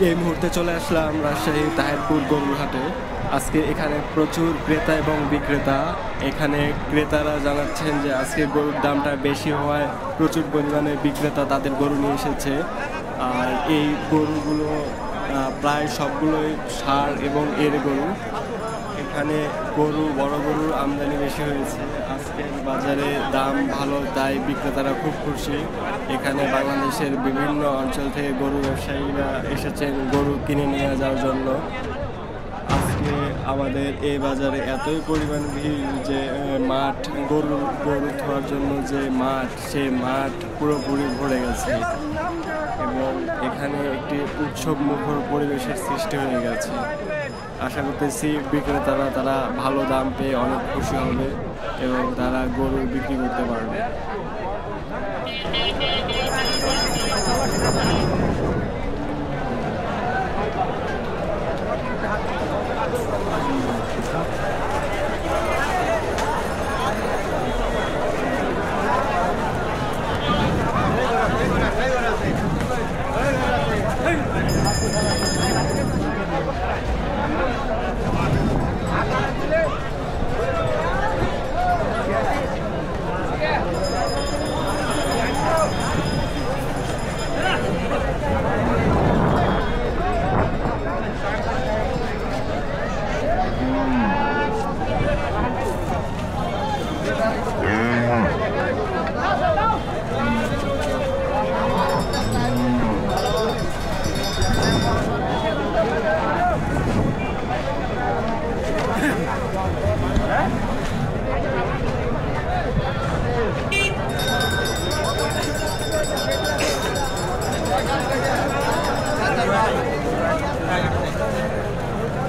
এই মুহূর্তে চলে আসলাম রাজশাহী তাহিরপুর গরুর হাটে। আজকে এখানে প্রচুর ক্রেতা এবং বিক্রেতা। এখানে ক্রেতারা জানাচ্ছেন যে আজকে গরুর দামটা বেশি হওয়ায় প্রচুর পরিমাণে বিক্রেতা তাদের গরু নিয়ে এসেছে। আর এই গরুগুলো প্রায় সবগুলোই ষাঁড় এবং এর গরু। এখানে বড় গরুর আমদানি বেশি হয়েছে। আজকের বাজারে দাম ভালো, তাই বিক্রেতারা খুব খুশি। এখানে বাংলাদেশের বিভিন্ন অঞ্চল থেকে গরু ব্যবসায়ীরা এসেছেন গরু কিনে নিয়ে যাওয়ার জন্য। আজকে আমাদের এই বাজারে এতই পরিমাণ ভিড় যে গরু ধোয়ার জন্য যে মাঠ, সে মাঠ পুরোপুরি ভরে গেছে এবং এখানে একটি উৎসব মুখর পরিবেশের সৃষ্টি হয়ে গেছে। আশা করতেছি বিক্রেতারা তারা ভালো দাম পেয়ে অনেক খুশি হবে এবং তারা গরু বিক্রি করতে পারবে।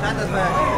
That's right.